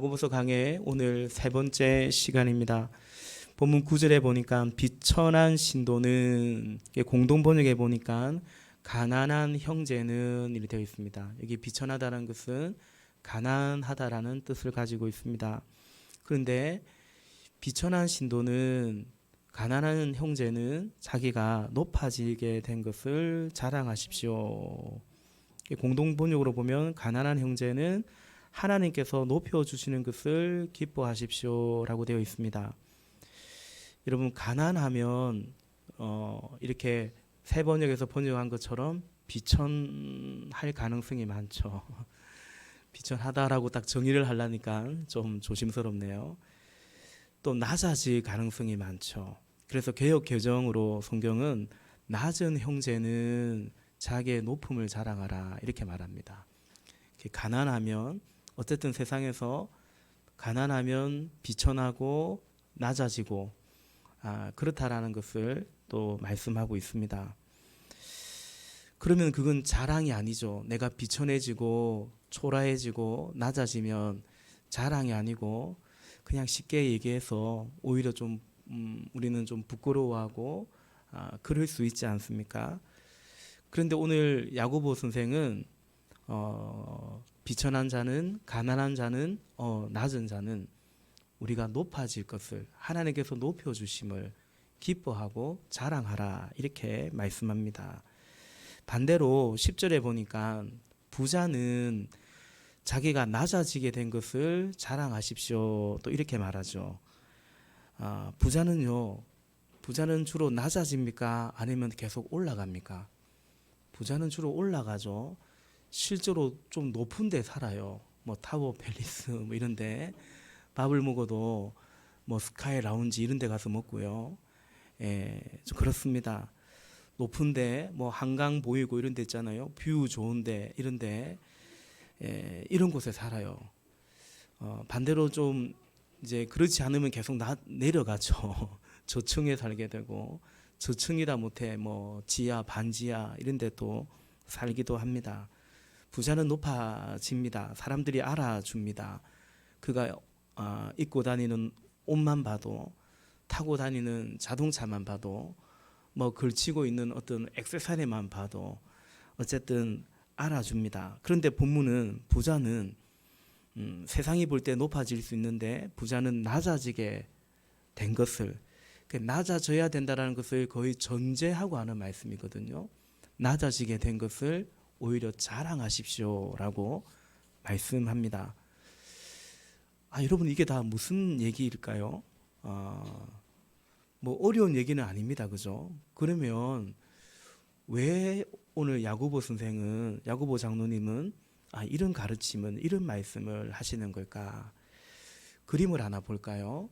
야고보서 강의 오늘 세 번째 시간입니다. 본문 9절에 보니까 비천한 신도는, 공동 번역에 보니까 가난한 형제는 이렇게 되어 있습니다. 여기 비천하다는 것은 가난하다라는 뜻을 가지고 있습니다. 그런데 비천한 신도는, 가난한 형제는 자기가 높아지게 된 것을 자랑하십시오. 공동 번역으로 보면 가난한 형제는 하나님께서 높여주시는 것을 기뻐하십시오라고 되어 있습니다. 여러분, 가난하면 이렇게 새 번역에서 번역한 것처럼 비천할 가능성이 많죠. 비천하다라고 딱 정의를 하려니까 좀 조심스럽네요. 또 낮아질 가능성이 많죠. 그래서 개역 개정으로 성경은 낮은 형제는 자기의 높음을 자랑하라 이렇게 말합니다. 가난하면, 어쨌든 세상에서 가난하면 비천하고 낮아지고 그렇다라는 것을 또 말씀하고 있습니다. 그러면 그건 자랑이 아니죠. 내가 비천해지고 초라해지고 낮아지면 자랑이 아니고 그냥 쉽게 얘기해서 오히려 좀 우리는 좀 부끄러워하고 그럴 수 있지 않습니까? 그런데 오늘 야고보 선생은 비천한 자는, 가난한 자는, 낮은 자는 우리가 높아질 것을, 하나님께서 높여주심을 기뻐하고 자랑하라 이렇게 말씀합니다. 반대로 10절에 보니까 부자는 자기가 낮아지게 된 것을 자랑하십시오 또 이렇게 말하죠. 부자는요, 부자는 주로 낮아집니까? 아니면 계속 올라갑니까? 부자는 주로 올라가죠. 실제로 좀 높은 데 살아요. 뭐 타워 팰리스 뭐 이런 데 밥을 먹어도 뭐 스카이 라운지 이런 데 가서 먹고요. 좀 그렇습니다. 높은 데 뭐 한강 보이고 이런 데 있잖아요. 뷰 좋은 데 이런 데 이런 곳에 살아요. 반대로 좀 이제 그렇지 않으면 계속 내려가죠. 저층에 살게 되고, 저층이라 못해 뭐 지하 반지하 이런 데 또 살기도 합니다. 부자는 높아집니다. 사람들이 알아줍니다. 그가 입고 다니는 옷만 봐도, 타고 다니는 자동차만 봐도, 뭐 걸치고 있는 어떤 액세서리만 봐도 어쨌든 알아줍니다. 그런데 본문은 부자는 세상이 볼 때 높아질 수 있는데 부자는 낮아지게 된 것을, 낮아져야 된다는 것을 거의 전제하고 하는 말씀이거든요. 낮아지게 된 것을 오히려 자랑하십시오라고 말씀합니다. 여러분, 이게 다 무슨 얘기일까요? 뭐 어려운 얘기는 아닙니다, 그죠? 그러면 왜 오늘 야고보 선생은, 야고보 장로님은 이런 가르침은, 이런 말씀을 하시는 걸까? 그림을 하나 볼까요?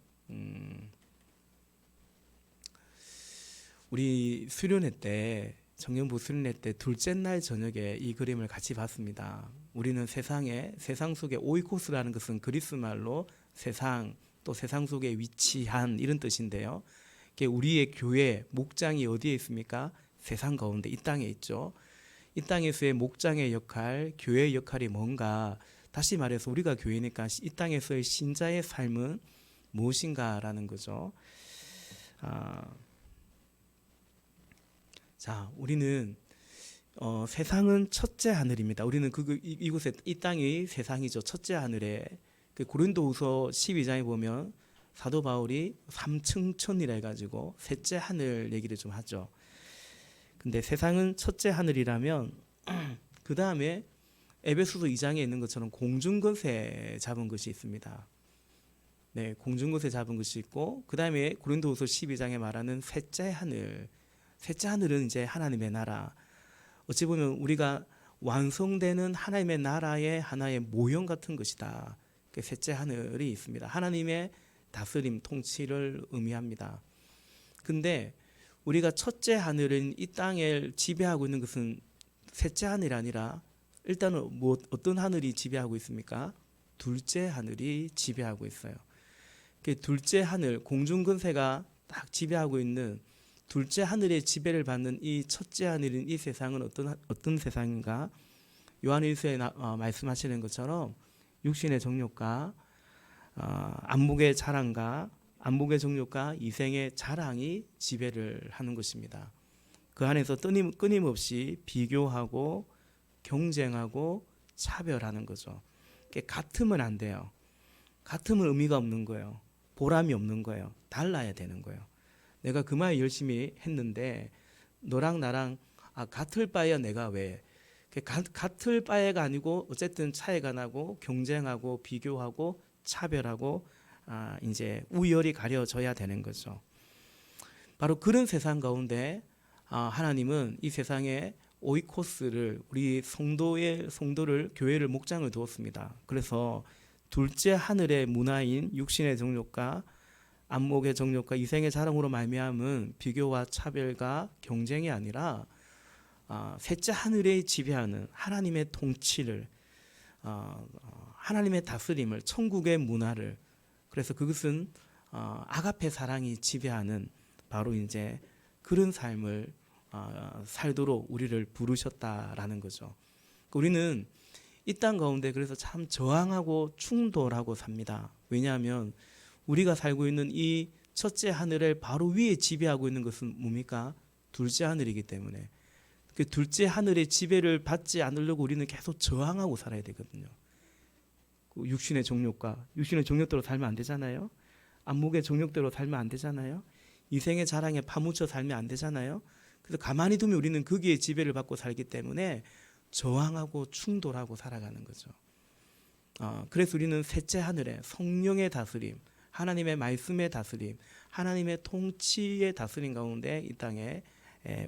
우리 수련회 때, 청년부 수련회 때 둘째 날 저녁에 이 그림을 같이 봤습니다. 우리는 세상 속에 오이코스라는 것은 그리스 말로 세상, 또 세상 속에 위치한 이런 뜻인데요. 우리의 교회, 목장이 어디에 있습니까? 세상 가운데 이 땅에 있죠. 이 땅에서의 목장의 역할, 교회의 역할이 뭔가, 다시 말해서 우리가 교회니까 이 땅에서의 신자의 삶은 무엇인가라는 거죠. 자, 우리는 세상은 첫째 하늘입니다. 우리는 이곳에, 이 땅이 세상이죠. 첫째 하늘에, 고린도후서 12장에 보면 사도 바울이 삼층천이라 해가지고 셋째 하늘 얘기를 좀 하죠. 근데 세상은 첫째 하늘이라면 그 다음에 에베소서 2장에 있는 것처럼 공중것에 잡은 것이 있습니다. 네, 공중것에 잡은 것이 있고, 그 다음에 고린도후서 12장에 말하는 셋째 하늘. 셋째 하늘은 이제 하나님의 나라. 어찌 보면 우리가 완성되는 하나님의 나라의 하나의 모형 같은 것이다. 셋째 하늘이 있습니다. 하나님의 다스림, 통치를 의미합니다. 근데 우리가 첫째 하늘은 이 땅을 지배하고 있는 것은 셋째 하늘이 아니라, 일단은 어떤 하늘이 지배하고 있습니까? 둘째 하늘이 지배하고 있어요. 둘째 하늘, 공중근세가 딱 지배하고 있는 둘째 하늘의 지배를 받는 이 첫째 하늘인 이 세상은 어떤 세상인가? 요한일서에 말씀하시는 것처럼 육신의 정욕과 안목의 자랑과 안목의 정욕과 이생의 자랑이 지배를 하는 것입니다. 그 안에서 끊임없이 비교하고 경쟁하고 차별하는 거죠. 같으면 안 돼요. 같으면 의미가 없는 거예요. 보람이 없는 거예요. 달라야 되는 거예요. 내가 그마에 열심히 했는데 너랑 나랑 같을 바에야 내가 왜 같을 바에가 아니고 어쨌든 차이가 나고 경쟁하고 비교하고 차별하고 이제 우열이 가려져야 되는 거죠. 바로 그런 세상 가운데 하나님은 이 세상에 오이코스를 우리 성도를 교회를 목장을 두었습니다. 그래서 둘째 하늘의 문화인 육신의 정욕과 안목의 정욕과 이생의 자랑으로 말미암은 비교와 차별과 경쟁이 아니라 셋째 하늘에 지배하는 하나님의 통치를 하나님의 다스림을 천국의 문화를 그래서 그것은 아가페 사랑이 지배하는 바로 이제 그런 삶을 살도록 우리를 부르셨다라는 거죠. 우리는 이 땅 가운데 그래서 참 저항하고 충돌하고 삽니다. 왜냐하면 우리가 살고 있는 이 첫째 하늘을 바로 위에 지배하고 있는 것은 뭡니까? 둘째 하늘이기 때문에 그 둘째 하늘의 지배를 받지 않으려고 우리는 계속 저항하고 살아야 되거든요. 육신의 정욕대로 살면 안 되잖아요. 안목의 정욕대로 살면 안 되잖아요. 이생의 자랑에 파묻혀 살면 안 되잖아요. 그래서 가만히 두면 우리는 거기에 지배를 받고 살기 때문에 저항하고 충돌하고 살아가는 거죠. 그래서 우리는 셋째 하늘에 성령의 다스림, 하나님의 말씀의 다스림, 하나님의 통치의 다스림 가운데 이 땅에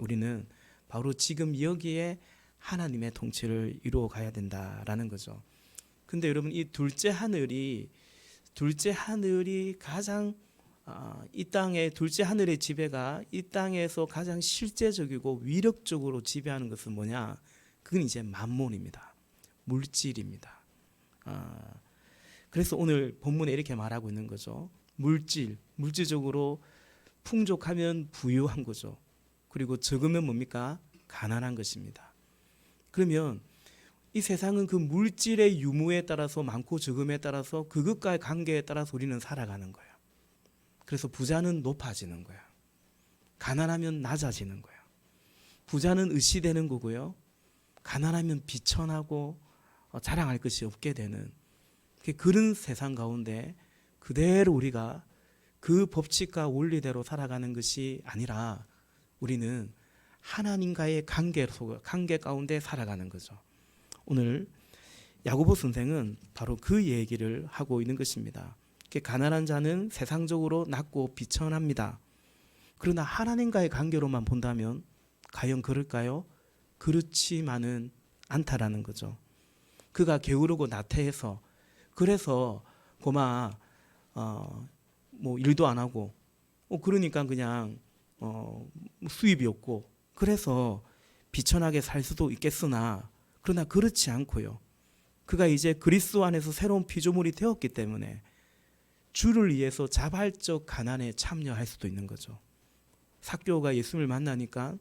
우리는 바로 지금 여기에 하나님의 통치를 이루어 가야 된다라는 거죠. 근데 여러분 이 둘째 하늘이 가장 이 땅의 둘째 하늘의 지배가 이 땅에서 가장 실제적이고 위력적으로 지배하는 것은 뭐냐? 그건 이제 만몬입니다. 물질입니다. 그래서 오늘 본문에 이렇게 말하고 있는 거죠. 물질적으로 풍족하면 부유한 거죠. 그리고 적으면 뭡니까? 가난한 것입니다. 그러면 이 세상은 그 물질의 유무에 따라서 많고 적음에 따라서 그것과의 관계에 따라서 우리는 살아가는 거예요. 그래서 부자는 높아지는 거예요. 가난하면 낮아지는 거예요. 부자는 의시되는 거고요. 가난하면 비천하고 자랑할 것이 없게 되는 그런 세상 가운데 그대로 우리가 그 법칙과 원리대로 살아가는 것이 아니라 우리는 하나님과의 관계 가운데 살아가는 거죠. 오늘 야고보 선생은 바로 그 얘기를 하고 있는 것입니다. 가난한 자는 세상적으로 낮고 비천합니다. 그러나 하나님과의 관계로만 본다면 과연 그럴까요? 그렇지만은 않다라는 거죠. 그가 게으르고 나태해서 그래서 고마 뭐 일도 안 하고 그러니까 그냥 수입이 없고 그래서 비천하게 살 수도 있겠으나 그러나 그렇지 않고요. 그가 이제 그리스도 안에서 새로운 피조물이 되었기 때문에 주를 위해서 자발적 가난에 참여할 수도 있는 거죠. 삭개오가 예수님을 만나니까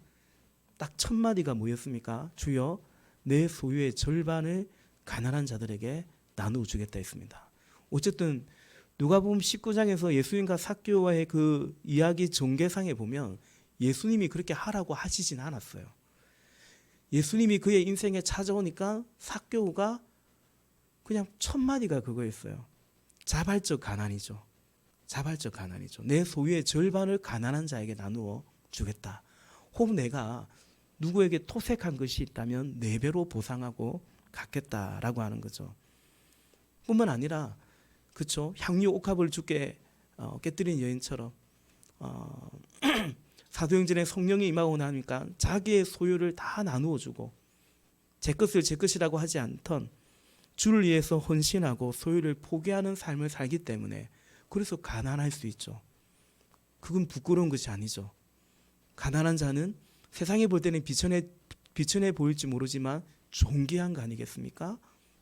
딱 첫 마디가 뭐였습니까? 주여 내 소유의 절반을 가난한 자들에게 나누어 주겠다 했습니다. 어쨌든 누가복음 19장에서 예수님과 삭개오와의 그 이야기 전개상에 보면 예수님이 그렇게 하라고 하시진 않았어요. 예수님이 그의 인생에 찾아오니까 삭개오가 그냥 첫 마디가 그거였어요. 자발적 가난이죠. 자발적 가난이죠. 내 소유의 절반을 가난한 자에게 나누어 주겠다. 혹 내가 누구에게 토색한 것이 있다면 4배로 보상하고 갚겠다라고 하는 거죠. 뿐만 아니라 그렇죠. 향유 옥합을 주께 깨뜨린 여인처럼 사도행전에 성령이 임하고 나니까 자기의 소유를 다 나누어 주고 제 것을 제 것이라고 하지 않던 주를 위해서 헌신하고 소유를 포기하는 삶을 살기 때문에 그래서 가난할 수 있죠. 그건 부끄러운 것이 아니죠. 가난한 자는 세상에 볼 때는 비천해 보일지 모르지만 존귀한 거 아니겠습니까?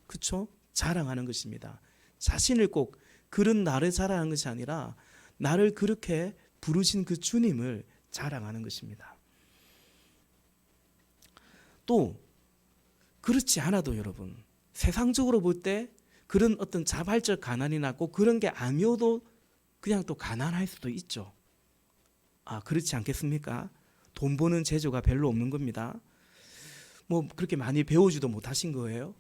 그렇죠? 자랑하는 것입니다. 자신을 꼭 그런 나를 자랑하는 것이 아니라 나를 그렇게 부르신 그 주님을 자랑하는 것입니다. 또 그렇지 않아도 여러분 세상적으로 볼 때 그런 어떤 자발적 가난이나 꼭 그런 게 아니어도 그냥 또 가난할 수도 있죠. 그렇지 않겠습니까? 돈 버는 재주가 별로 없는 겁니다. 뭐 그렇게 많이 배우지도 못하신 거예요.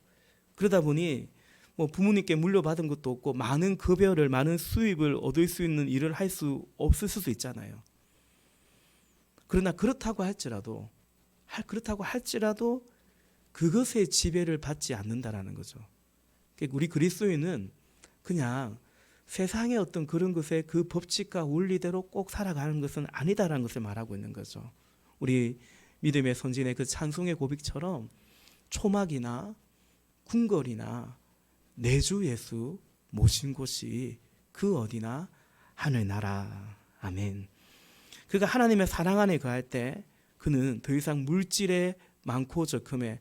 그러다 보니 뭐 부모님께 물려받은 것도 없고 많은 급여를, 많은 수입을 얻을 수 있는 일을 할 수 없을 수도 있잖아요. 그러나 그렇다고 할지라도 그것의 지배를 받지 않는다라는 거죠. 우리 그리스도인은 그냥 세상의 어떤 그런 것에 그 법칙과 원리대로 꼭 살아가는 것은 아니다라는 것을 말하고 있는 거죠. 우리 믿음의 선진의 그 찬송의 고백처럼 초막이나 궁궐이나 내 주 예수 모신 곳이 그 어디나 하늘나라. 아멘. 그가 하나님의 사랑 안에 거할 때 그는 더 이상 물질에 많고 적음에,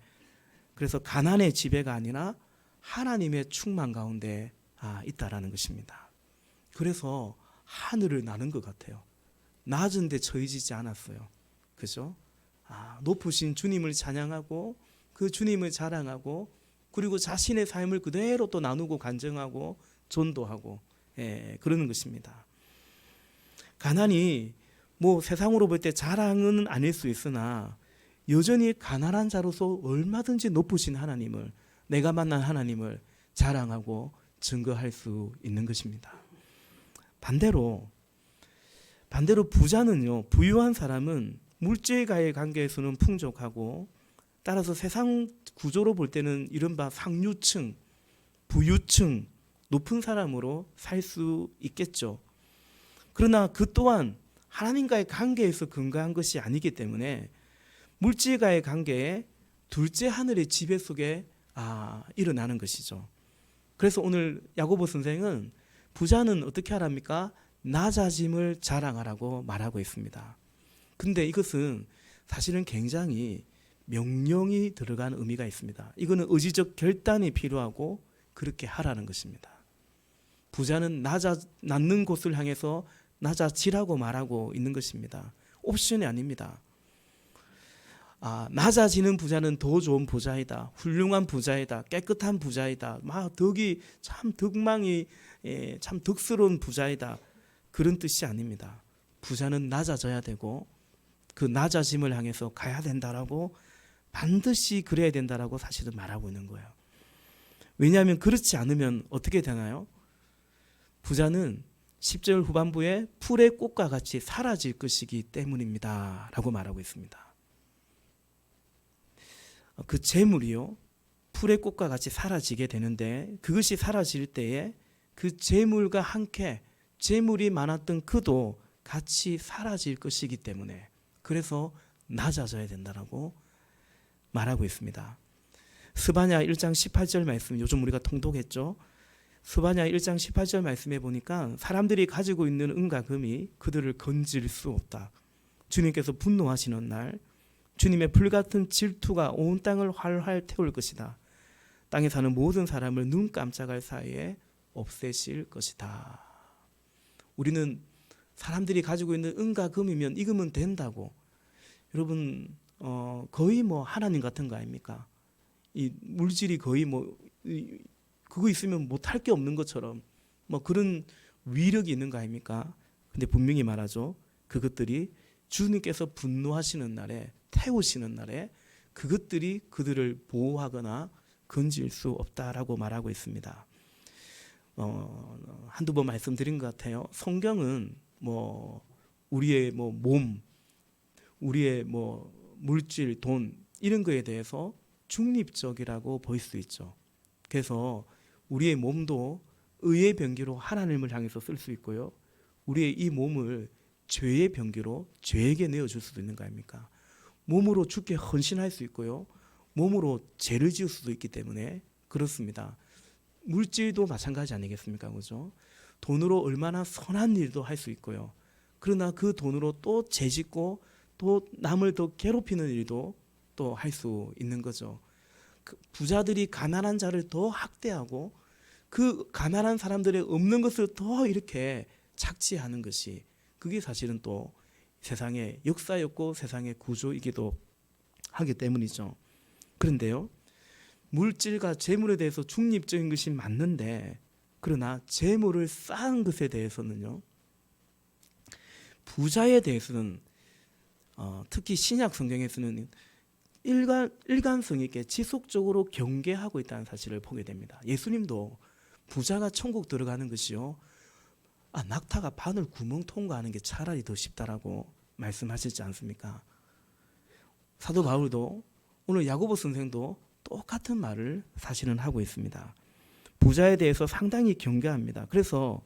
그래서 가난의 지배가 아니라 하나님의 충만 가운데 있다라는 것입니다. 그래서 하늘을 나는 것 같아요. 낮은 데 처해지지 않았어요. 그죠? 높으신 주님을 찬양하고 그 주님을 자랑하고, 그리고 자신의 삶을 그대로 또 나누고 간증하고 전도하고, 그러는 것입니다. 가난이 뭐 세상으로 볼 때 자랑은 아닐 수 있으나 여전히 가난한 자로서 얼마든지 높으신 하나님을, 내가 만난 하나님을 자랑하고 증거할 수 있는 것입니다. 반대로 부자는요, 부유한 사람은 물질과의 관계에서는 풍족하고, 따라서 세상 구조로 볼 때는 이른바 상류층, 부유층, 높은 사람으로 살 수 있겠죠. 그러나 그 또한 하나님과의 관계에서 근거한 것이 아니기 때문에 물질과의 관계에 둘째 하늘의 지배 속에 일어나는 것이죠. 그래서 오늘 야고보 선생은 부자는 어떻게 하랍니까? 낮아짐을 자랑하라고 말하고 있습니다. 근데 이것은 사실은 굉장히 명령이 들어간 의미가 있습니다. 이거는 의지적 결단이 필요하고 그렇게 하라는 것입니다. 부자는 낮는 곳을 향해서 낮아지라고 말하고 있는 것입니다. 옵션이 아닙니다. 낮아지는 부자는 더 좋은 부자이다, 훌륭한 부자이다, 깨끗한 부자이다, 덕이 참 덕망이 참 덕스러운 부자이다, 그런 뜻이 아닙니다. 부자는 낮아져야 되고 그 낮아짐을 향해서 가야 된다라고, 반드시 그래야 된다라고 사실은 말하고 있는 거예요. 왜냐하면 그렇지 않으면 어떻게 되나요? 부자는 10절 후반부에 풀의 꽃과 같이 사라질 것이기 때문입니다 라고 말하고 있습니다. 그 재물이요, 풀의 꽃과 같이 사라지게 되는데, 그것이 사라질 때에 그 재물과 함께 재물이 많았던 그도 같이 사라질 것이기 때문에, 그래서 낮아져야 된다라고 말하고 있습니다. 스바냐 1장 18절 말씀, 요즘 우리가 통독했죠. 스바냐 1장 18절 말씀에 보니까 사람들이 가지고 있는 은과 금이 그들을 건질 수 없다. 주님께서 분노하시는 날 주님의 불같은 질투가 온 땅을 활활 태울 것이다. 땅에 사는 모든 사람을 눈 깜짝할 사이에 없애실 것이다. 우리는 사람들이 가지고 있는 은과 금이면 익으면 된다고, 여러분 거의 뭐 하나님 같은 거 아닙니까? 이 물질이 거의 그거 있으면 못할 게 없는 것처럼 그런 위력이 있는 거 아닙니까? 근데 분명히 말하죠. 그것들이 주님께서 분노하시는 날에, 태우시는 날에 그것들이 그들을 보호하거나 건질 수 없다라고 말하고 있습니다. 한두 번 말씀드린 것 같아요. 성경은 우리의 몸, 우리의 물질, 돈, 이런 거에 대해서 중립적이라고 볼 수 있죠. 그래서 우리의 몸도 의의 병기로 하나님을 향해서 쓸 수 있고요, 우리의 이 몸을 죄의 병기로 죄에게 내어줄 수도 있는 거 아닙니까? 몸으로 죽게 헌신할 수 있고요, 몸으로 죄를 지을 수도 있기 때문에 그렇습니다. 물질도 마찬가지 아니겠습니까? 그죠? 돈으로 얼마나 선한 일도 할 수 있고요, 그러나 그 돈으로 또 죄 짓고 또 남을 더 괴롭히는 일도 또 할 수 있는 거죠. 부자들이 가난한 자를 더 학대하고 그 가난한 사람들의 없는 것을 더 이렇게 착취하는 것이, 그게 사실은 또 세상의 역사였고 세상의 구조이기도 하기 때문이죠. 그런데요, 물질과 재물에 대해서 중립적인 것이 맞는데, 그러나 재물을 쌓은 것에 대해서는요, 부자에 대해서는 특히 신약 성경에서는 일관성 있게 지속적으로 경계하고 있다는 사실을 보게 됩니다. 예수님도 부자가 천국 들어가는 것이요, 낙타가 바늘 구멍 통과하는 게 차라리 더 쉽다라고 말씀하시지 않습니까? 사도 바울도, 오늘 야고보 선생도 똑같은 말을 사실은 하고 있습니다. 부자에 대해서 상당히 경계합니다. 그래서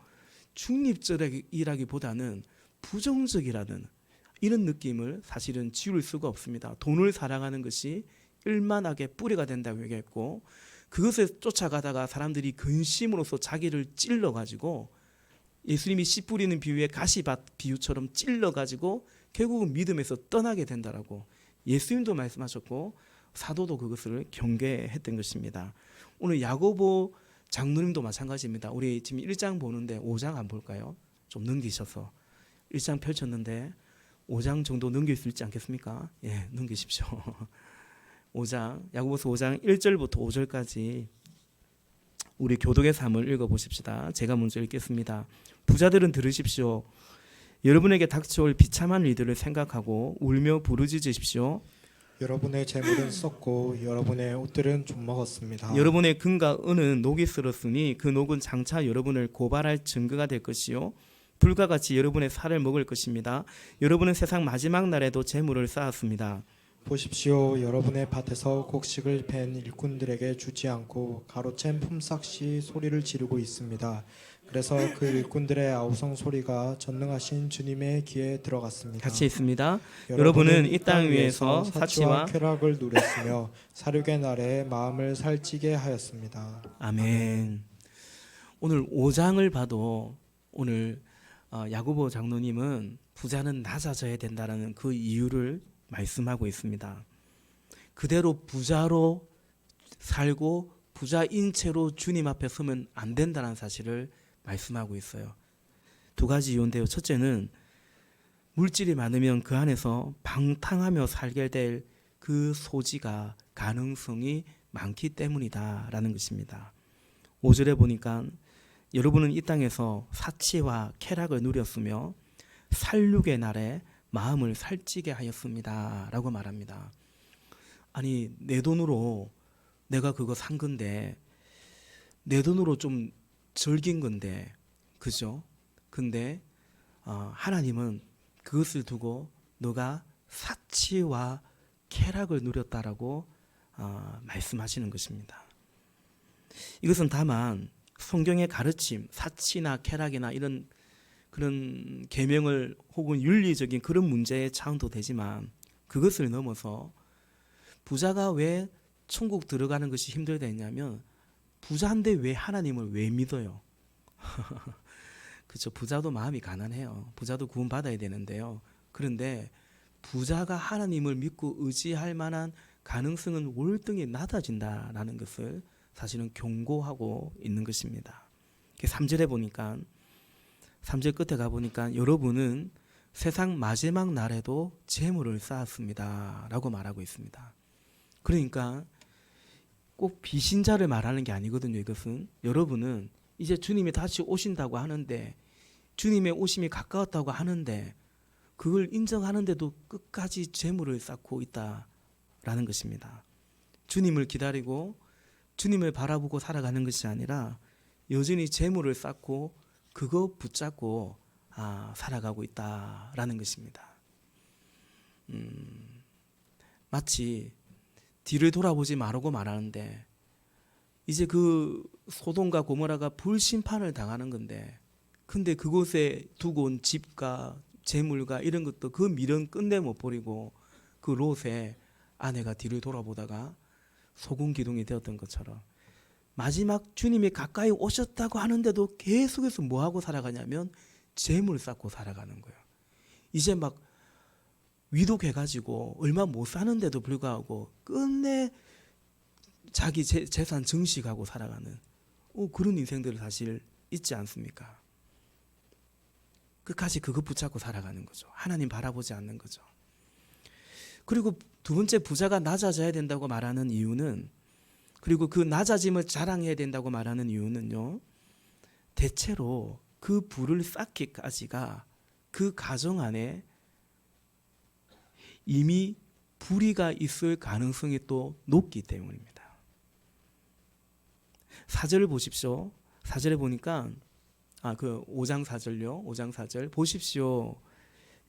중립적이라기보다는 부정적이라는 이런 느낌을 사실은 지울 수가 없습니다. 돈을 사랑하는 것이 일만하게 뿌리가 된다고 얘기했고, 그것을 쫓아가다가 사람들이 근심으로써 자기를 찔러가지고, 예수님이 씨 뿌리는 비유의 가시밭 비유처럼 찔러가지고 결국은 믿음에서 떠나게 된다라고 예수님도 말씀하셨고, 사도도 그것을 경계했던 것입니다. 오늘 야고보 장로님도 마찬가지입니다. 우리 지금 1장 보는데 5장 안 볼까요? 좀 넘기셔서 1장 펼쳤는데 5장 정도 넘길 수 있지 않겠습니까? 예, 넘기십시오. 5장, 야고보서 5장 1절부터 5절까지 우리 교독의 삶을 읽어보십시다. 제가 먼저 읽겠습니다. 부자들은 들으십시오. 여러분에게 닥쳐올 비참한 일들을 생각하고 울며 부르짖으십시오. 여러분의 재물은 썩고 여러분의 옷들은 좀 먹었습니다. 여러분의 금과 은은 녹이 슬었으니 그 녹은 장차 여러분을 고발할 증거가 될 것이요, 불과 같이 여러분의 살을 먹을 것입니다. 여러분은 세상 마지막 날에도 재물을 쌓았습니다. 보십시오. 여러분의 밭에서 곡식을 벤 일꾼들에게 주지 않고 가로챈 품삯이 소리를 지르고 있습니다. 그래서 그 일꾼들의 아우성 소리가 전능하신 주님의 귀에 들어갔습니다. 같이 있습니다. 여러분은 이 땅 위에서 사치와 쾌락을 누렸으며 사륙의 날에 마음을 살찌게 하였습니다. 아멘. 오늘 5장을 봐도 오늘 야고보 장로님은 부자는 낮아져야 된다는 그 이유를 말씀하고 있습니다. 그대로 부자로 살고 부자인 채로 주님 앞에 서면 안 된다는 사실을 말씀하고 있어요. 두 가지 이유인데요. 첫째는 물질이 많으면 그 안에서 방탕하며 살게 될 그 소지가 가능성이 많기 때문이다라는 것입니다. 5절에 보니까 여러분은 이 땅에서 사치와 쾌락을 누렸으며 살육의 날에 마음을 살찌게 하였습니다 라고 말합니다. 아니, 내 돈으로 내가 그거 산 건데, 내 돈으로 좀 즐긴 건데, 그죠? 근데 하나님은 그것을 두고 너가 사치와 쾌락을 누렸다라고 말씀하시는 것입니다. 이것은 다만 성경의 가르침, 사치나 쾌락이나 이런 그런 계명을 혹은 윤리적인 그런 문제의 차원도 되지만, 그것을 넘어서 부자가 왜 천국 들어가는 것이 힘들다 했냐면, 부자인데 왜 하나님을 왜 믿어요? 그렇죠. 부자도 마음이 가난해요. 부자도 구원받아야 되는데요. 그런데 부자가 하나님을 믿고 의지할 만한 가능성은 월등히 낮아진다라는 것을 사실은 경고하고 있는 것입니다. 3절에 보니까, 3절 끝에 가보니까 여러분은 세상 마지막 날에도 재물을 쌓았습니다 라고 말하고 있습니다. 그러니까 꼭 비신자를 말하는 게 아니거든요. 이것은 여러분은 이제 주님이 다시 오신다고 하는데, 주님의 오심이 가까웠다고 하는데, 그걸 인정하는데도 끝까지 재물을 쌓고 있다라는 것입니다. 주님을 기다리고 주님을 바라보고 살아가는 것이 아니라 여전히 재물을 쌓고 그거 붙잡고 살아가고 있다라는 것입니다. 마치 뒤를 돌아보지 말라고 말하는데, 이제 그 소돔과 고모라가 불심판을 당하는 건데, 근데 그곳에 두고 온 집과 재물과 이런 것도 그 미련 끝내 못 버리고 그 롯의 아내가 뒤를 돌아보다가 소금 기둥이 되었던 것처럼, 마지막 주님이 가까이 오셨다고 하는데도 계속해서 뭐하고 살아가냐면 재물 쌓고 살아가는 거예요. 이제 막 위독해가지고 얼마 못 사는데도 불구하고 끝내 자기 재산 증식하고 살아가는 그런 인생들을 사실 있지 않습니까? 끝까지 그거 붙잡고 살아가는 거죠. 하나님 바라보지 않는 거죠. 그리고 두 번째, 부자가 낮아져야 된다고 말하는 이유는 그리고 그 낮아짐을 자랑해야 된다고 말하는 이유는요, 대체로 그 불을 쌓기까지가 그 가정 안에 이미 불의가 있을 가능성이 또 높기 때문입니다. 4절을 보십시오. 4절에 보니까 그 5장 4절요. 5장 4절 보십시오.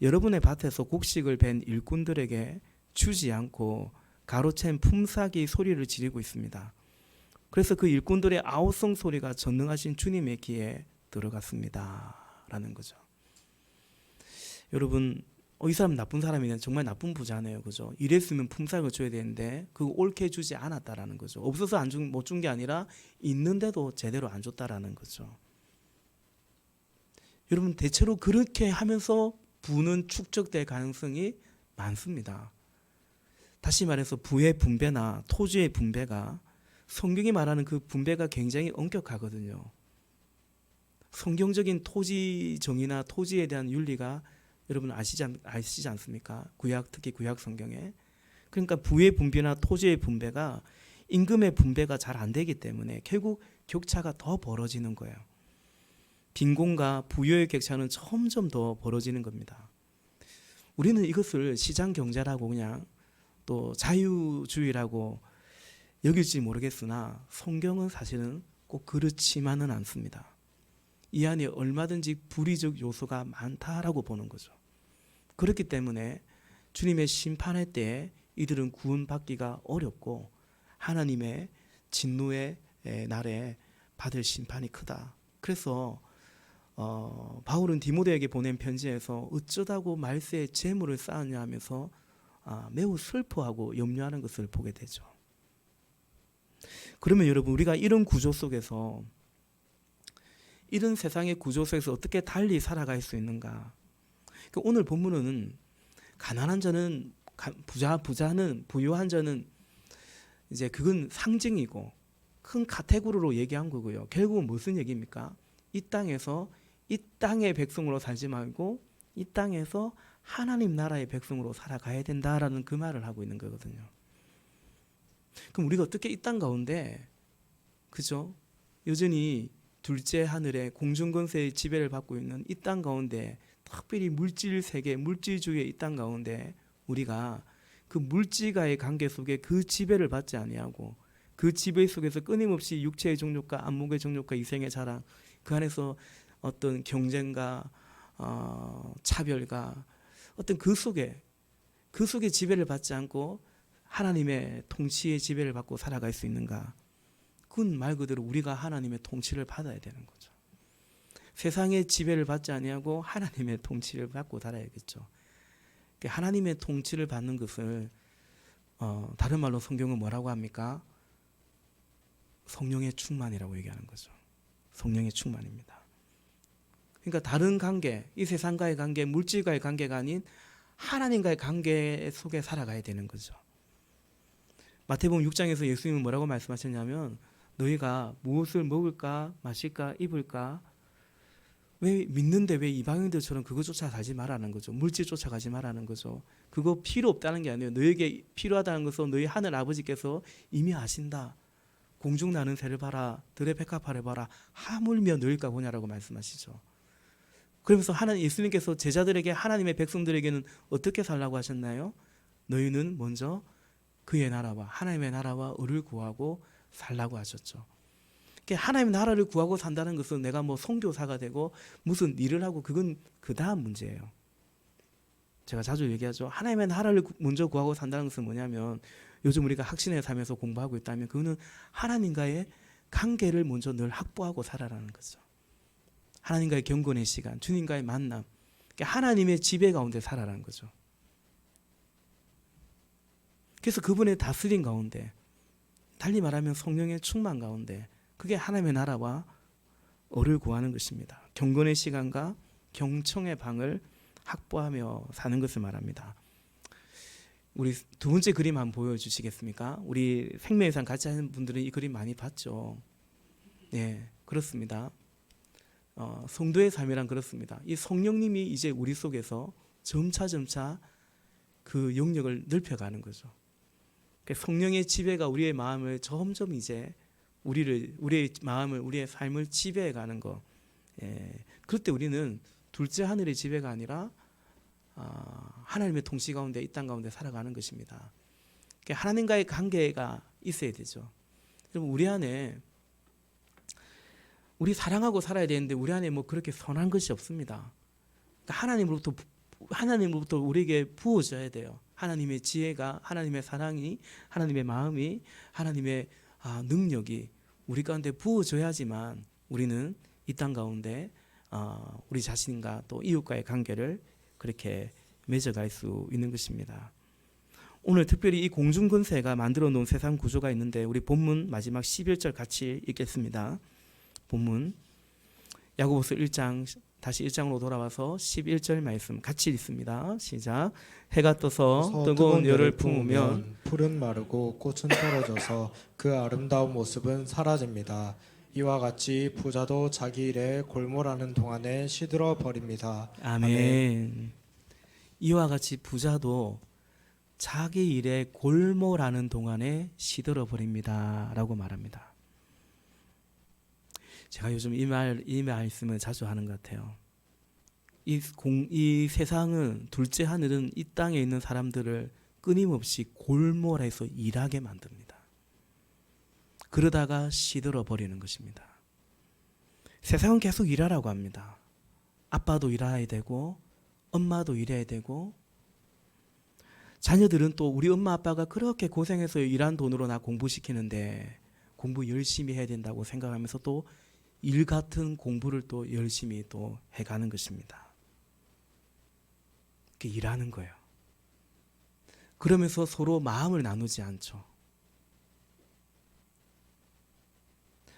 여러분의 밭에서 곡식을 벤 일꾼들에게 주지 않고 가로챈 품삯이 소리를 지르고 있습니다. 그래서 그 일꾼들의 아우성 소리가 전능하신 주님의 귀에 들어갔습니다. 라는 거죠. 여러분, 이 사람 나쁜 사람이네. 정말 나쁜 부자네요. 그죠? 이랬으면 품삯을 줘야 되는데 그거 옳게 주지 않았다라는 거죠. 없어서 못 준 게 아니라 있는데도 제대로 안 줬다라는 거죠. 여러분, 대체로 그렇게 하면서 부는 축적될 가능성이 많습니다. 다시 말해서 부의 분배나 토지의 분배가, 성경이 말하는 그 분배가 굉장히 엄격하거든요. 성경적인 토지 정의나 토지에 대한 윤리가 여러분 아시지 않습니까? 특히 구약 성경에. 그러니까 부의 분배나 토지의 분배가, 임금의 분배가 잘 안 되기 때문에 결국 격차가 더 벌어지는 거예요. 빈곤과 부여의 격차는 점점 더 벌어지는 겁니다. 우리는 이것을 시장 경제라고 그냥 또 자유주의라고 여길지 모르겠으나 성경은 사실은 꼭 그렇지만은 않습니다. 이 안에 얼마든지 불의적 요소가 많다라고 보는 거죠. 그렇기 때문에 주님의 심판의 때에 이들은 구원받기가 어렵고 하나님의 진노의 날에 받을 심판이 크다. 그래서 바울은 디모데에게 보낸 편지에서 어쩌다고 말세에 재물을 쌓았냐 하면서 매우 슬퍼하고 염려하는 것을 보게 되죠. 그러면 여러분, 우리가 이런 구조 속에서, 이런 세상의 구조 속에서 어떻게 달리 살아갈 수 있는가? 오늘 본문은 가난한 자는 부자는 부유한 자는 이제 그건 상징이고 큰 카테고리로 얘기한 거고요. 결국은 무슨 얘기입니까? 이 땅에서 이 땅의 백성으로 살지 말고 이 땅에서 하나님 나라의 백성으로 살아가야 된다라는 그 말을 하고 있는 거거든요. 그럼 우리가 어떻게 이 땅 가운데, 그죠? 여전히 둘째 하늘에 공중권세의 지배를 받고 있는 이 땅 가운데, 특별히 물질 세계, 물질주의의 이 땅 가운데 우리가 그 물질과의 관계 속에 그 지배를 받지 아니하고 그 지배 속에서 끊임없이 육체의 정욕과 안목의 정욕과 이생의 자랑, 그 안에서 어떤 경쟁과 차별과 어떤 그 속에 지배를 받지 않고 하나님의 통치의 지배를 받고 살아갈 수 있는가? 그건 말 그대로 우리가 하나님의 통치를 받아야 되는 거죠. 세상의 지배를 받지 아니하고 하나님의 통치를 받고 살아야겠죠. 하나님의 통치를 받는 것을 다른 말로 성경은 뭐라고 합니까? 성령의 충만이라고 얘기하는 거죠. 성령의 충만입니다. 그러니까 다른 관계, 이 세상과의 관계, 물질과의 관계가 아닌 하나님과의 관계 속에 살아가야 되는 거죠. 마태복음 6장에서 예수님은 뭐라고 말씀하셨냐면, 너희가 무엇을 먹을까 마실까 입을까, 왜 믿는데 왜 이방인들처럼 그거 쫓아 살지 말라는 거죠. 물질 쫓아가지 말라는 거죠. 그거 필요 없다는 게 아니에요. 너에게 필요하다는 것은 너희 하늘 아버지께서 이미 아신다. 공중 나는 새를 봐라, 들의 백합화를 봐라, 하물며 너희가 보냐라고 말씀하시죠. 그러면서 예수님께서 제자들에게, 하나님의 백성들에게는 어떻게 살라고 하셨나요? 너희는 먼저 그의 나라와 하나님의 나라와 의를 구하고 살라고 하셨죠. 하나님의 나라를 구하고 산다는 것은 내가 뭐 선교사가 되고 무슨 일을 하고 그건 그 다음 문제예요. 제가 자주 얘기하죠. 하나님의 나라를 먼저 구하고 산다는 것은 뭐냐면, 요즘 우리가 학신의 삶에서 공부하고 있다면 그거는 하나님과의 관계를 먼저 늘 확보하고 살아라는 거죠. 하나님과의 경건의 시간, 주님과의 만남, 하나님의 지배 가운데 살아라는 거죠. 그래서 그분의 다스림 가운데, 달리 말하면 성령의 충만 가운데, 그게 하나님의 나라와 의를 구하는 것입니다. 경건의 시간과 경청의 방을 확보하며 사는 것을 말합니다. 우리 두 번째 그림 한번 보여주시겠습니까? 우리 생명의상 같이 하는 분들은 이 그림 많이 봤죠. 네, 그렇습니다. 성도의 삶이란 그렇습니다. 이 성령님이 이제 우리 속에서 점차 그 영역을 넓혀가는 거죠. 성령의 지배가 우리의 마음을 점점 이제 우리의 마음을, 우리의 삶을 지배해 가는 거. 그럴 때 우리는 둘째 하늘의 지배가 아니라 하나님의 통치 가운데, 이 땅 가운데 살아가는 것입니다. 하나님과의 관계가 있어야 되죠. 여러분, 우리 안에, 우리 사랑하고 살아야 되는데 우리 안에 뭐 그렇게 선한 것이 없습니다. 하나님으로부터 우리에게 부어져야 돼요. 하나님의 지혜가, 하나님의 사랑이, 하나님의 마음이, 하나님의 능력이 우리 가운데 부어져야지만 우리는 이 땅 가운데 우리 자신과 또 이웃과의 관계를 그렇게 맺어갈 수 있는 것입니다. 오늘 특별히 이 공중권세가 만들어 놓은 세상 구조가 있는데, 우리 본문 마지막 11절 같이 읽겠습니다. 본문 야고보서 1장, 다시 1장으로 돌아와서 11절 말씀 같이 읽습니다. 시작. 해가 떠서 뜨거운 열을 품으면 풀은 마르고 꽃은 떨어져서 그 아름다운 모습은 사라집니다. 이와 같이 부자도 자기 일에 골몰하는 동안에 시들어 버립니다. 아멘. 이와 같이 부자도 자기 일에 골몰하는 동안에 시들어 버립니다 라고 말합니다. 제가 요즘 이 말씀을 자주 하는 것 같아요. 이 세상은, 둘째 하늘은 이 땅에 있는 사람들을 끊임없이 골몰해서 일하게 만듭니다. 그러다가 시들어 버리는 것입니다. 세상은 계속 일하라고 합니다. 아빠도 일해야 되고 엄마도 일해야 되고, 자녀들은 또 우리 엄마 아빠가 그렇게 고생해서 일한 돈으로 나 공부시키는데 공부 열심히 해야 된다고 생각하면서 또 일 같은 공부를 또 열심히 또 해가는 것입니다. 이렇게 일하는 거예요. 그러면서 서로 마음을 나누지 않죠.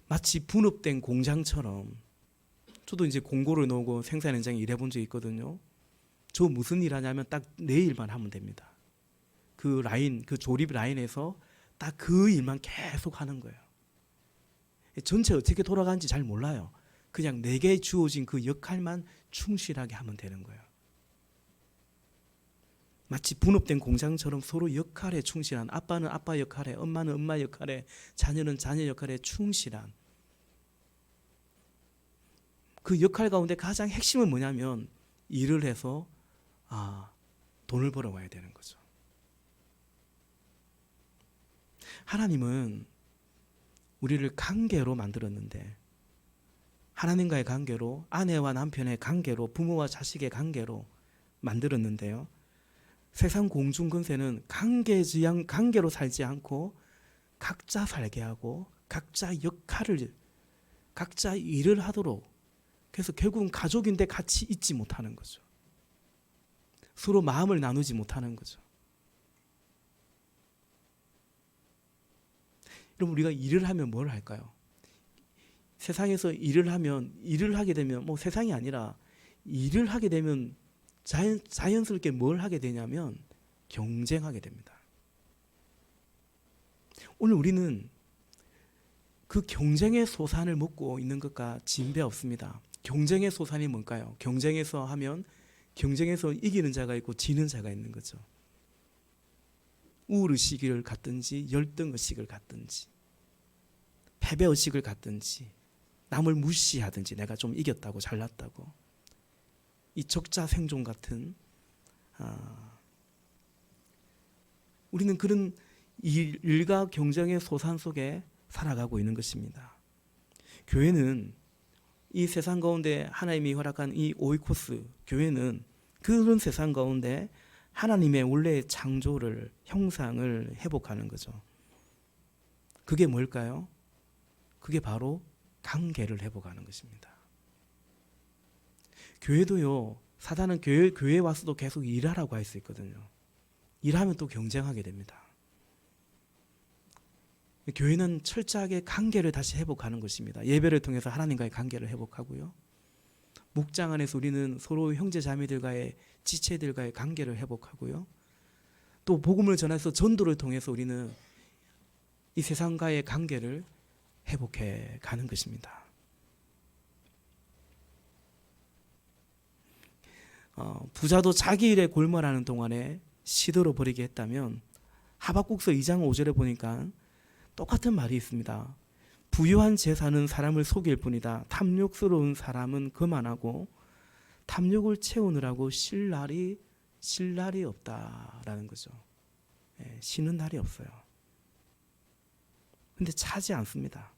마치 분업된 공장처럼. 저도 이제 공고를 넣고 생산 현장에 일해본 적이 있거든요. 저 무슨 일 하냐면 딱 내 일만 하면 됩니다. 그 조립 라인에서 딱 그 일만 계속 하는 거예요. 전체 어떻게 돌아가는지 잘 몰라요. 그냥 내게 주어진 그 역할만 충실하게 하면 되는 거예요. 마치 분업된 공장처럼 서로 역할에 충실한, 아빠는 아빠 역할에, 엄마는 엄마 역할에, 자녀는 자녀 역할에 충실한, 그 역할 가운데 가장 핵심은 뭐냐면 일을 해서 돈을 벌어와야 되는 거죠. 하나님은 우리를 관계로 만들었는데, 하나님과의 관계로, 아내와 남편의 관계로, 부모와 자식의 관계로 만들었는데요, 세상 공중권세는 관계로 살지 않고 각자 살게 하고 각자 역할을, 각자 일을 하도록, 그래서 결국은 가족인데 같이 있지 못하는 거죠. 서로 마음을 나누지 못하는 거죠. 그럼 우리가 일을 하면 뭘 할까요? 세상에서 일을 하게 되면, 뭐 세상이 아니라 일을 하게 되면 자연스럽게 뭘 하게 되냐면 경쟁하게 됩니다. 오늘 우리는 그 경쟁의 소산을 먹고 있는 것과 진배 없습니다. 경쟁의 소산이 뭘까요? 경쟁에서 이기는 자가 있고 지는 자가 있는 거죠. 우울의식을 갖든지 열등의식을 갖든지 패배의식을 갖든지 남을 무시하든지 내가 좀 이겼다고 잘났다고, 이 적자생존 같은 우리는 그런 일과 경쟁의 소산 속에 살아가고 있는 것입니다. 교회는 이 세상 가운데 하나님이 허락한 이 오이코스 교회는 그런 세상 가운데 하나님의 원래의 창조를, 형상을 회복하는 거죠. 그게 뭘까요? 그게 바로 관계를 회복하는 것입니다. 교회도요, 사단은 교회에 와서도 계속 일하라고 할 수 있거든요. 일하면 또 경쟁하게 됩니다. 교회는 철저하게 관계를 다시 회복하는 것입니다. 예배를 통해서 하나님과의 관계를 회복하고요, 목장 안에서 우리는 서로 형제 자매들과의, 지체들과의 관계를 회복하고요, 또 복음을 전해서 전도를 통해서 우리는 이 세상과의 관계를 회복해 가는 것입니다. 부자도 자기 일에 골몰하는 동안에 시들어 버리게 했다면, 하박국서 2장 5절에 보니까 똑같은 말이 있습니다. 부유한 재산은 사람을 속일 뿐이다. 탐욕스러운 사람은 거만하고 탐욕을 채우느라고 쉴 날이 없다라는 거죠. 쉬는 날이 없어요. 근데 차지 않습니다.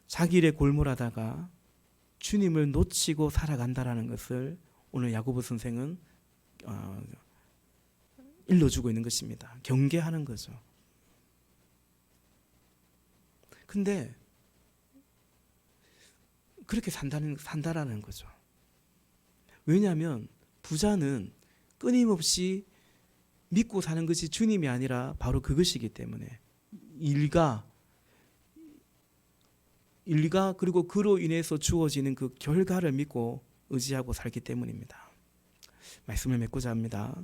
자기 일에 골몰하다가 주님을 놓치고 살아간다라는 것을 오늘 야고보 선생은 일러주고 있는 것입니다. 경계하는 거죠. 근데 그렇게 산다라는 거죠. 왜냐하면 부자는 끊임없이 믿고 사는 것이 주님이 아니라 바로 그것이기 때문에 일가 그리고 그로 인해서 주어지는 그 결과를 믿고 의지하고 살기 때문입니다. 말씀을 맺고자 합니다.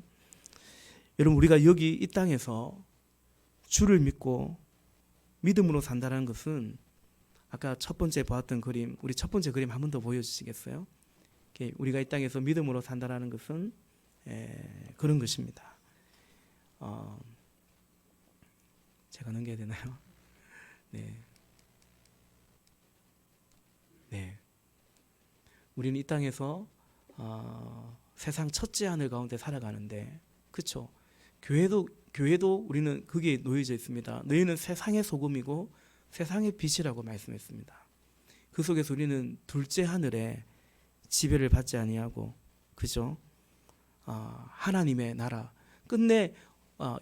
여러분, 우리가 여기 이 땅에서 주를 믿고 믿음으로 산다는 것은 아까 첫 번째 보았던 그림, 우리 첫 번째 그림 한 번 더 보여주시겠어요? 우리가 이 땅에서 믿음으로 산다는 것은 그런 것입니다. 제가 넘겨야 되나요? 네. 우리는 이 땅에서 세상 첫째 하늘 가운데 살아가는데, 그렇죠? 교회도 우리는 거기에 놓여져 있습니다. 너희는 세상의 소금이고 세상의 빛이라고 말씀했습니다. 그 속에서 우리는 둘째 하늘에 지배를 받지 아니하고, 그죠? 하나님의 나라, 끝내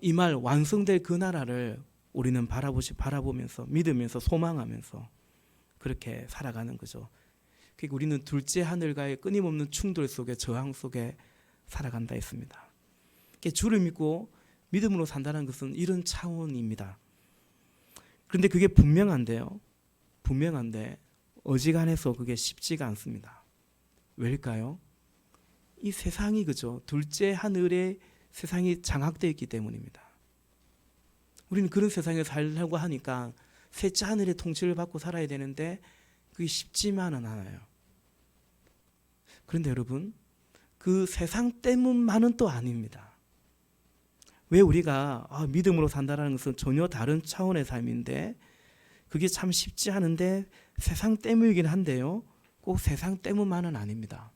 이 말 완성될 그 나라를 우리는 바라보면서 믿으면서 소망하면서 그렇게 살아가는 거죠. 그러니까 우리는 둘째 하늘과의 끊임없는 충돌 속에, 저항 속에 살아간다 했습니다. 그러니까 주를 믿고 믿음으로 산다는 것은 이런 차원입니다. 그런데 그게 분명한데 어지간해서 그게 쉽지가 않습니다. 왜일까요? 이 세상이, 그죠? 둘째 하늘에 세상이 장악되어 있기 때문입니다. 우리는 그런 세상에 살려고 하니까 셋째 하늘의 통치를 받고 살아야 되는데 그게 쉽지만은 않아요. 그런데 여러분, 그 세상 때문만은 또 아닙니다. 왜 우리가 믿음으로 산다는 것은 전혀 다른 차원의 삶인데 그게 참 쉽지 않은데 세상 때문이긴 한데요, 꼭 세상 때문만은 아닙니다.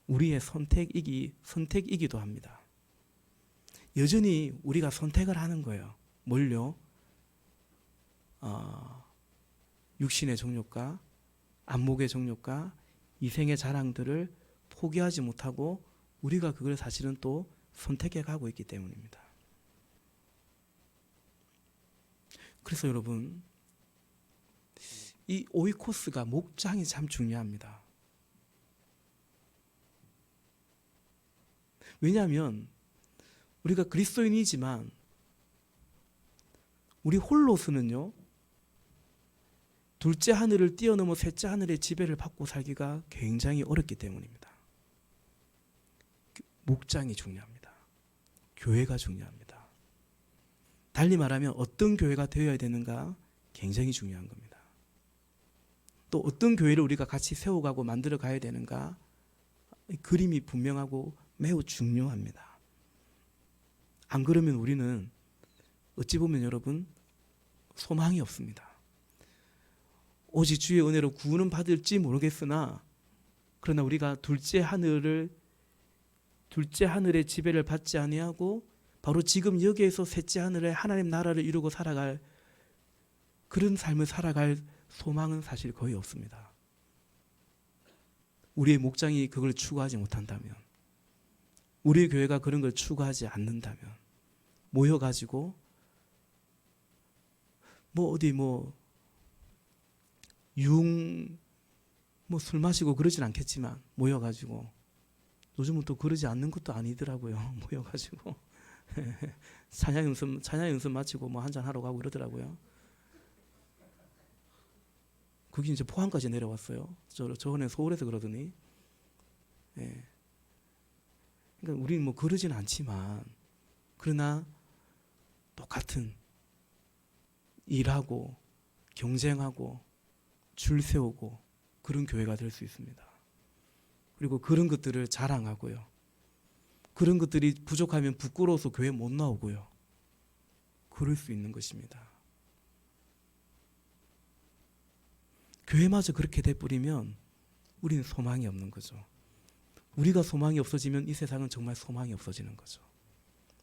우리의 선택이기도 합니다. 여전히 우리가 선택을 하는 거예요. 뭘요? 육신의 정욕과 안목의 정욕과 이생의 자랑들을 포기하지 못하고 우리가 그걸 사실은 또 선택해 가고 있기 때문입니다. 그래서 여러분, 이 오이코스가 목장이 참 중요합니다. 왜냐하면 우리가 그리스도인이지만 우리 홀로서는요, 둘째 하늘을 뛰어넘어 셋째 하늘의 지배를 받고 살기가 굉장히 어렵기 때문입니다. 목장이 중요합니다. 교회가 중요합니다. 달리 말하면 어떤 교회가 되어야 되는가 굉장히 중요한 겁니다. 또 어떤 교회를 우리가 같이 세워가고 만들어 가야 되는가, 그림이 분명하고 매우 중요합니다. 안 그러면 우리는 어찌 보면 여러분 소망이 없습니다. 오직 주의 은혜로 구원은 받을지 모르겠으나, 그러나 우리가 둘째 하늘의 지배를 받지 아니하고 바로 지금 여기에서 셋째 하늘의 하나님 나라를 이루고 살아갈 그런 삶을 살아갈 소망은 사실 거의 없습니다. 우리의 목장이 그걸 추구하지 못한다면, 우리의 교회가 그런 걸 추구하지 않는다면, 모여가지고 술 마시고 그러진 않겠지만 모여가지고, 요즘은 또 그러지 않는 것도 아니더라고요. 모여가지고 찬양 연습 마치고 한잔 하러 가고 이러더라고요. 그게 이제 포항까지 내려왔어요. 저번에 서울에서 그러더니. 그러니까 우리는 그러진 않지만, 그러나 똑같은 일하고 경쟁하고 줄 세우고 그런 교회가 될 수 있습니다. 그리고 그런 것들을 자랑하고요, 그런 것들이 부족하면 부끄러워서 교회 못 나오고요. 그럴 수 있는 것입니다. 교회마저 그렇게 돼버리면 우리는 소망이 없는 거죠. 우리가 소망이 없어지면 이 세상은 정말 소망이 없어지는 거죠.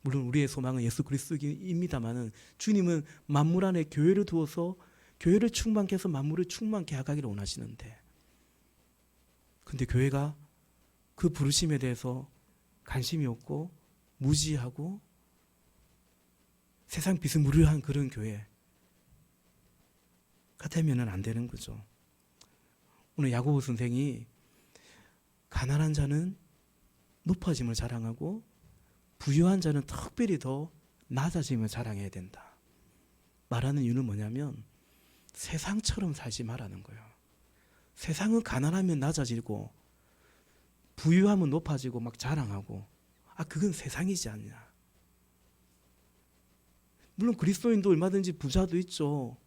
물론 우리의 소망은 예수 그리스도입니다마는 주님은 만물 안에 교회를 두어서 교회를 충만케 해서 만물을 충만케 하기를 원하시는데, 근데 교회가 그 부르심에 대해서 관심이 없고 무지하고 세상 비스무리한 그런 교회 같으면 안 되는 거죠. 오늘 야고보 선생이 가난한 자는 높아짐을 자랑하고 부유한 자는 특별히 더 낮아짐을 자랑해야 된다 말하는 이유는 뭐냐면, 세상처럼 살지 말라는 거예요. 세상은 가난하면 낮아지고 부유하면 높아지고 막 자랑하고, 그건 세상이지 않냐. 물론 그리스도인도 얼마든지 부자도 있죠.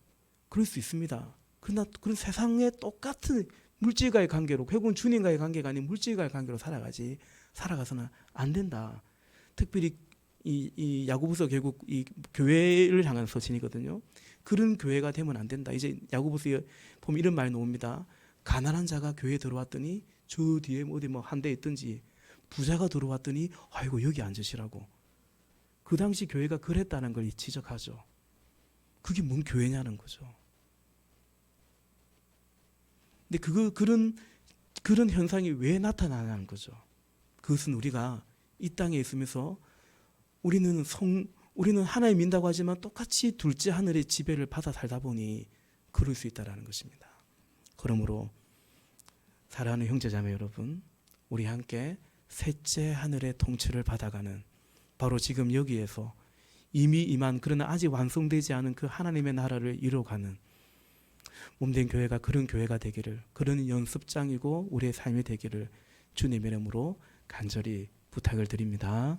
그럴 수 있습니다. 그러나 그런 세상에 똑같은 물질과의 관계로, 결국은 주님과의 관계가 아닌 물질과의 관계로 살아가서는 안 된다. 특별히 이 야고보서 결국 이 교회를 향한 서신이거든요. 그런 교회가 되면 안 된다. 이제 야고보서에 보면 이런 말이 나옵니다. 가난한 자가 교회에 들어왔더니 저 뒤에 어디 뭐 한 대 있든지, 부자가 들어왔더니 아이고 여기 앉으시라고. 그 당시 교회가 그랬다는 걸 지적하죠. 그게 뭔 교회냐는 거죠. 근데 그런 현상이 왜 나타나냐는 거죠. 그것은 우리가 이 땅에 있으면서 우리는 하나님 믿는다고 하지만 똑같이 둘째 하늘의 지배를 받아 살다 보니 그럴 수 있다는 것입니다. 그러므로 사랑하는 형제자매 여러분, 우리 함께 셋째 하늘의 통치를 받아가는, 바로 지금 여기에서 이미 임한 그러나 아직 완성되지 않은 그 하나님의 나라를 이루어가는 몸된 교회가, 그런 교회가 되기를, 그런 연습장이고 우리의 삶이 되기를 주님의 이름으로 간절히 부탁을 드립니다.